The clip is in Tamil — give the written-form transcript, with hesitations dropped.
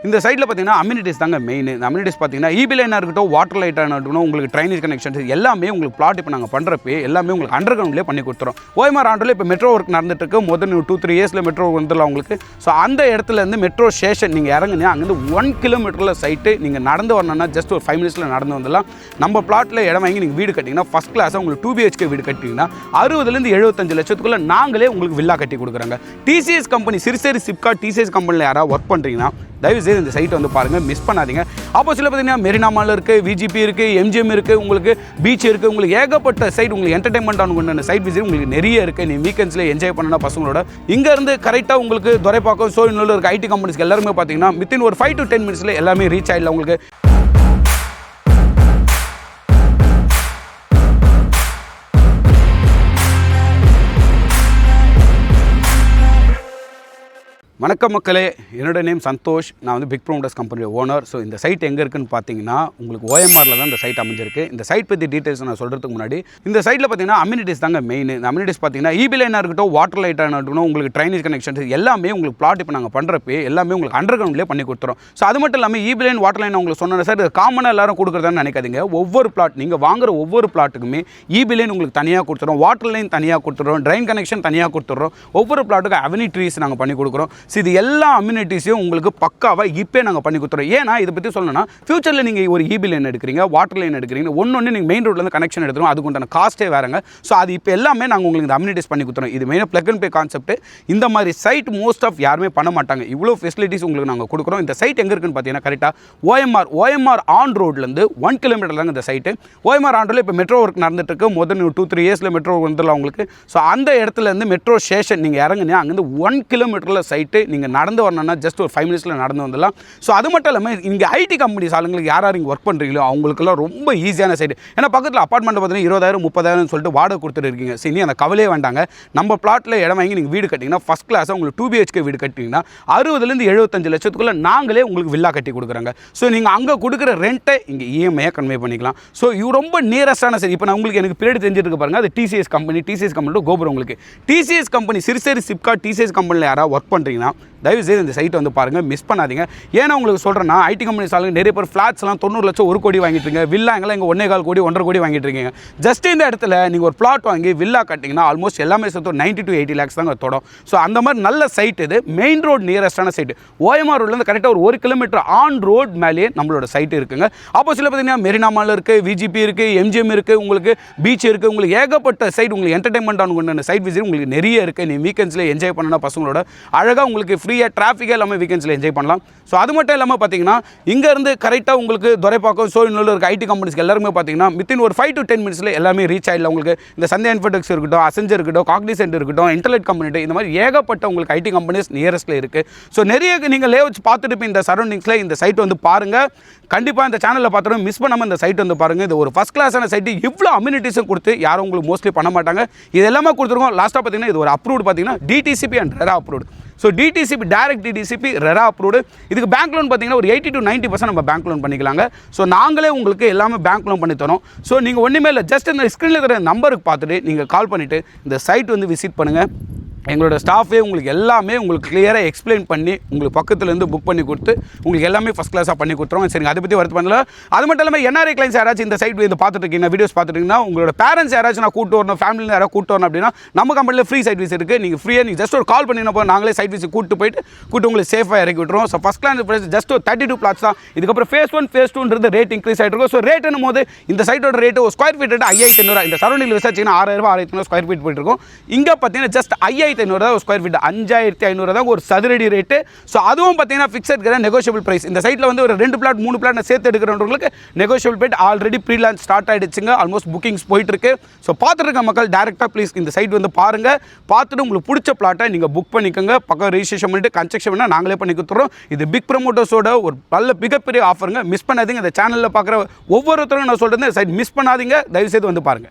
இந்த சைடில் பார்த்தீங்கன்னா அம்யூனிட்டிஸ் தாங்க மெயின். இந்த அம்யூனிட்டிஸ் பார்த்தீங்கன்னா ஈபி லைனாக இருக்கட்டும், வாட்டர் லைட்டாக இருக்கட்டும், உங்களுக்கு ட்ரைனேஜ் கனெக்ஷன்ஸ் எல்லாமே உங்களுக்கு பிளாட் இப்போ நாங்கள் பண்ணுறப்பே எல்லாமே உங்களுக்கு அண்டர் கிரவுண்ட்லேயே பண்ணி கொடுத்துறோம். ஓஎம்ஆர் ஆண்டில் இப்போ மெட்ரோ ஒர்க் நடந்துட்டு இருக்கு. முதல் 2-3 இயர்ஸில் மெட்ரோ வந்துடலாம் உங்களுக்கு. ஸோ அந்த இடத்துலேருந்து மெட்ரோ ஸ்டேஷன் நீங்கள் இறங்குனீங்க, அங்கேருந்து 1 கிலோமீட்டரில் சைட்டு நீங்கள் நடந்து வரணும்னா ஜஸ்ட் ஒரு 5 மினிட்ஸில் நடந்து வந்துடலாம். நம்ம பிளாட்டில் இடம் வாங்கி நீங்கள் வீடு கட்டிங்கன்னா ஃபஸ்ட் கிளாஸாக உங்களுக்கு 2 BHK வீடு கட்டிங்கன்னா 60 75 லட்சத்துக்குள்ளே நாங்களே உங்களுக்கு வில்லா கட்டி கொடுக்குறாங்க. TCS company Siruseri SIPCOT TCS கம்பெனியில் யாராவது ஒர்க் பண்ணுறீங்கன்னா தயவுசெய்து இந்த சைட்டை வந்து பாருங்கள், மிஸ் பண்ணாதீங்க. ஆப்போசிட்டில் பார்த்தீங்கன்னா மெரினா மால் இருக்குது, விஜிபி இருக்குது, எம்ஜிஎம் இருக்குது, உங்களுக்கு பீச் இருக்குது, உங்களுக்கு ஏகப்பட்ட சைட் உங்களுக்கு என்டர்டைன்மெண்ட் ஆன சைட் விசிட் உங்களுக்கு நிறைய இருக்குது. நீ வீக்கெண்ட்ஸில் என்ஜாய் பண்ணணும் பசங்களோட. இங்கேருந்து கரெக்டாக உங்களுக்கு துரைப்பாக்கம் சோழிநல்லூர் இருக்க ஐடி கம்பெனிஸ்க்கு எல்லாருமே பார்த்தீங்கன்னா வித்தின் ஒரு 5 to 10 மினிட்ஸில் எல்லாமே ரீச் ஆகிடலாம் உங்களுக்கு. வணக்கம் மக்களே, என்னோட நேம் சந்தோஷ். நான் வந்து பிக் ப்ரோமோட்டர்ஸ் கம்பெனியோட ஓனர். ஸோ இந்த சைட் எங்கே இருக்குன்னு பார்த்தீங்கன்னா உங்களுக்கு ஓஎம்ஆரில் தான் இந்த சைட் அமைஞ்சிருக்கு. இந்த சைட் பற்றி டீட்டெயில்ஸ் நான் சொல்கிறதுக்கு முன்னாடி இந்த சைட்டில் பார்த்தீங்கன்னா அம்யூனிட்டிஸ் தாங்க மெயின். இந்த அம்யூனிட்டிஸ் பார்த்தீங்கன்னா ஈபி லைனாக இருக்கட்டும், வாட்டர் லைட்டாக இருக்கட்டும், உங்களுக்கு ட்ரைனேஜ் கனெக்ஷன்ஸ் எல்லாமே உங்களுக்கு பிளாட் இப்போ நாங்கள் பண்ணுறப்பே எல்லாமே உங்களுக்கு அண்டர் கிரவுண்ட்லேயே பண்ணி கொடுத்துறோம். ஸோ அது மட்டும் இல்லாமல் ஈபி லைன் வாட்டர் லைன் உங்களுக்கு சொன்ன சார் காமனாக எல்லாரும் கொடுக்குறதான்னு நினைக்காதீங்க. ஒவ்வொரு பிளாட் நீங்கள் வாங்குற ஒவ்வொரு பிளாட்டுக்குமே ஈபி லைன் உங்களுக்கு தனியாக கொடுத்துறோம், வாட்டர் லைன் தனியாக கொடுத்துறோம், ட்ரைன் கனெக்ஷன் தனியாக கொடுத்துறோம். ஒவ்வொரு பிளாட்டுக்கு அவென்யூ ட்ரீஸ் நாங்கள் பண்ணி கொடுக்குறோம். ஸோ இது எல்லா அம்யூனிட்டிஸையும் உங்களுக்கு பக்காவாக இப்போ நாங்கள் பண்ணி கொடுத்துறோம். ஏன்னா இதை பற்றி சொல்லணும்னா ஃபியூச்சரில் நீங்கள் ஒரு ஈபி லைன் எடுக்கிறீங்க, வாட்டர் லைன் எடுக்கிறீங்க, ஒன்று நீங்கள் மெயின் ரோட்லேருந்து கனெக்ஷன் எடுத்துரும், அதுக்கு உண்டான காஸ்ட்டே வேறுங்க. ஸோ அது இப்போ எல்லாமே நாங்கள் உங்களுக்கு இந்த அம்யூனிட்டிஸ் பண்ணி கொடுத்துறோம். இது மெயினாக ப்ளக் அண்ட் பே கான்செப்ட். இந்த மாதிரி சைட் மோஸ்ட் ஆஃப் யாருமே பண்ண மாட்டாங்க. இவ்வளோ ஃபெசிலிட்டிஸ் உங்களுக்கு நாங்கள் கொடுக்குறோம். இந்த சைட் எங்கே இருக்குன்னு பார்த்தீங்கன்னா கரெக்டாக ஓஎம்ஆர் ஆன் ரோட்லேருந்து 1 கிலோமீட்டர் தாங்க இந்த சைட்டு. ஓஎம்ஆர் ஆன் ரோடில் இப்போ மெட்ரோ ஒர்க் நடந்துட்டு இருக்கு. முதல் 2-3 இயர்ஸில் மெட்ரோ வந்துடலாம் உங்களுக்கு. ஸோ அந்த இடத்துலேருந்து மெட்ரோ ஸ்டேஷன் நீங்கள் இறங்குனீங்க, அங்கேருந்து 1 கிலோமீட்டரில் சைட்டு நீங்கள் நடந்து வரணும்னா ஜஸ்ட் ஒரு 5 மினிட்ஸில் நடந்து வந்துடலாம். ஸோ அது மட்டும் இல்லாமல் இங்கே ஐடி கம்பெனிஸ் ஆளுங்களுக்கு யார் இங்கே ஒர்க் பண்ணுறீங்களோ அவங்களுக்குலாம் ரொம்ப ஈஸியான சைடு. ஏன்னா பக்கத்தில் அப்பார்ட்மெண்ட் பார்த்தீங்கன்னா 20,000 30,000 சொல்லிட்டு வாடகை கொடுத்துட்டு இருக்கீங்க. சரி, நீ அந்த கவலையே வேண்டாங்க. நம்ம பிளாட்டில் இடம் வாங்கி நீங்கள் வீடு கட்டிங்கன்னா ஃபஸ்ட் கிளாஸாக உங்களுக்கு 2 BHK வீடு கட்டிங்கன்னா 60 75 லட்சத்துக்குள்ளே நாங்களே உங்களுக்கு வில்லா கட்டி கொடுக்குறாங்க. ஸோ நீங்கள் அங்கே கொடுக்குற ரெண்ட்டை இங்கே இஎம்ஐயாக கன்வே பண்ணிக்கலாம். ஸோ இது ரொம்ப நியரஸ்டான சைடு. இப்போ நான் உங்களுக்கு எனக்கு பின்னாடி தெரிஞ்சிருக்கு பாருங்கள், அது டிசிஎஸ் கம்பெனி கோபுரம். உங்களுக்கு TCS company Siruseri SIPCOT TCS கம்பெனியில் யாராவது ஒர்க் பண்ணுறீங்கன்னா தயவுசெய்து இந்த சைட்டை வந்து பாருங்கள், மிஸ் பண்ணாதீங்க. ஏன்னா உங்களுக்கு சொல்கிறேன்னா ஐடி கம்பெனிஸ் ஆளுங்க நிறைய பேர் ஃப்ளாட்ஸ்லாம் 90 லட்சம் 1 கோடி வாங்கிட்டு இருக்கீங்க, வில்லா எங்கெல்லாம் இங்கே 1.25 கோடி 1.5 கோடி வாங்கிட்டு இருக்கீங்க. ஜஸ்ட் இந்த இடத்துல நீங்கள் ஒரு பிளாட் வாங்கி வில்லா கட்டிங்கன்னா ஆல்மோஸ்ட் எல்லாமே சேர்த்து 90 to 80 lakhs தாங்க தொடும். ஸோ அந்த மாதிரி நல்ல சைட் இது. மெயின் ரோட் நியரஸ்டான சைட்டு. ஓஎம்ஆர் ரோட்லேருந்து கரெக்டாக ஒரு 1 கிலோமீட்டர் ஆன் ரோட் மேலேயே நம்மளோட சைட் இருக்குங்க. ஆப்போசிட்டில் பார்த்தீங்கன்னா மெரினா மால் இருக்குது, விஜிபி இருக்குது, எம்ஜிஎம் இருக்குது, உங்களுக்கு பீச் இருக்குது, உங்களுக்கு ஏகப்பட்ட சைட் உங்களுக்கு என்டர்டைன்மெண்ட் ஆன சைட் விசிட் உங்களுக்கு நிறைய இருக்குது. நீ வீக்கெண்ட்ஸில் என்ஜாய் பண்ணணும் பசங்களோட. அழகாக உங்களுக்கு ஃப்ரீயாக டிராஃபிக்காக எல்லாமே வீக்கெண்ட்ஸில் என்ஜாய் பண்ணலாம். ஸோ அது மட்டும் இல்லாமல் பார்த்தீங்கன்னா இங்கேருந்து கரெக்டாக உங்களுக்கு துரைப்பாக்கம் சோழிநல்லூர் இருக்க ஐடி கம்பெனிஸ்க்கு எல்லாருமே பார்த்தீங்கன்னா வித்தின் ஒரு 5 to 10 மினிட்ஸில் எல்லாமே ரீச் ஆகிடலாம் உங்களுக்கு. இந்த சந்தியா இன்ஃபோடெக்ஸ் இருக்கட்டும், அசெஞ்சர் இருக்கட்டும், காக்னிசென்ட் இருக்கட்டும், இன்டர்நெட் கம்பெனி, இந்த மாதிரி ஏகப்பட்ட உங்களுக்கு ஐடி கம்பெனிஸ் நியரஸ்ட்டில் இருக்குது. ஸோ நிறைய நீங்கள் லேஅவுட்ஸ் பார்த்துட்டு இப்போ இந்த சரௌண்டிங்ஸில் இந்த சைட் வந்து பாருங்கள். கண்டிப்பாக இந்த சேனலில் பார்த்துட்டு மிஸ் பண்ணாமல் இந்த சைட் வந்து பாருங்கள். இது ஒரு ஃபஸ்ட் கிளாஸான சைட்டு. இவ்வளோ அம்யூனிட்டிஸும் கொடுத்து யாரும் உங்களுக்கு மோஸ்ட்லி பண்ண மாட்டாங்க. இது எல்லாமே கொடுத்துருக்கோம். லாஸ்ட்டாக பார்த்தீங்கன்னா இது ஒரு அப்ரூவ்டு பார்த்தீங்கன்னா DTCP and RERA approved. So DTCP direct DTCP RERA approved. இதுக்கு பேங்க் லோன் பார்த்தீங்கன்னா ஒரு 80 to 90% நம்ம பேங்க் லோன் பண்ணிக்கலாங்க. ஸோ நாங்களே உங்களுக்கு எல்லாமே பேங்க் லோன் பண்ணி தரோம். ஸோ நீங்கள் ஒன்றுமே இல்லை, ஜஸ்ட் இந்த ஸ்க்ரீனில் இருக்கிற நம்பருக்கு பார்த்துட்டு நீங்கள் கால் பண்ணிவிட்டு இந்த சைட் வந்து விசிட் பண்ணுங்கள். எங்களோட ஸ்டாஃபே உங்களுக்கு எல்லாமே உங்களுக்கு கிளியராக எக்ஸ்பிளைன் பண்ணி உங்களுக்கு பக்கத்துலேருந்து புக் பண்ணி கொடுத்து உங்களுக்கு எல்லாமே ஃபஸ்ட் கிளாஸாக பண்ணி கொடுத்துருவோம். சரிங்க, அதை பற்றி வருது பண்ணல. அது மட்டும் இல்லாமல் என்ஆர்ஐ கிளைண்ட்ஸ் யாராச்சும் இந்த சைட் இது பார்த்துட்டு இருக்கீங்க, வீடியோஸ் பார்த்துட்டீங்கன்னா உங்களோட பேரண்ட்ஸ் யாராச்சும் நான் கூட்டு வரணும், ஃபேமிலியில் யாராவது கூட்டு வரணும் அப்படின்னா நம்ம கம்பெனியில் ஃப்ரீ சைட் விசிட் இருக்குது. நீங்கள் ஃப்ரீயாக நீங்கள் ஜஸ்ட் ஒரு கால் பண்ணினப்போ நாங்களே சைட் விசிட் கூட்டு போயிட்டு உங்களுக்கு சேஃபாக இறக்கி விட்டுருவோம். So first class price just ஒரு 32 plots தான். இதுக்கப்புறம் ஃபேஸ் 1 ஃபேஸ் 2 ரேட் இன்க்ரீஸ் ஆகிட்டு இருக்கும். ஸோ ரேட் என்னும் போது இந்த சைட்டோட ரேட்டு ஒரு ஸ்கொயர் ஃபீட் ரேட்டு 5,500. இந்த சரௌண்டிங் விசாரிச்சிங்கன்னா 6,000 6,500 ஸ்கொயர் ஃபீட் போயிட்டு இருக்கும். இங்கே பார்த்தீங்கன்னா ஜஸ்ட் 5,500 ஒரு ஸ்கொயர் ஃபீட், 5,500 தான் ஒரு சதுரடி ரேட்டு. ஸோ அதுவும் பார்த்தீங்கன்னா ஃபிக்ஸட் கிடையாது, நெகோஷியபிள் பிரைஸ். இந்த சைட்டில் வந்து ஒரு 2 பிளாட் 3 பிளாட் சேர்த்து எடுக்கிறவங்களுக்கு negotiable price. Already pre launch start ஆகிடுச்சுங்க. ஆல்மோஸ்ட் புக்கிங்ஸ் போயிட்டு இருக்கு. ஸோ பார்த்துட்டு இருக்க மக்கள் டேரெக்டாக ப்ளீஸ் இந்த சைட் வந்து பாருங்கள். பார்த்துட்டு உங்களுக்கு பிடிச்ச பிளாட்டை நீங்கள் புக் பண்ணிக்கோங்க. பக்கம் ரெஜிஸ்ட்ரேஷன் பண்ணிட்டு கன்ஸ்ட்ரக்ஷன் வேணால் நாங்களே பண்ணி கொடுத்துறோம். இது பிக் ப்ரமோட்டர்ஸோட ஒரு நல்ல மிகப்பெரிய ஆஃபருங்க. மிஸ் பண்ணாதீங்க. இந்த சேனலில் பார்க்குற ஒவ்வொருத்தரும் நான் சொல்கிறது சைட் மிஸ் பண்ணாதீங்க. தயவுசெய்து வந்து பாருங்கள்.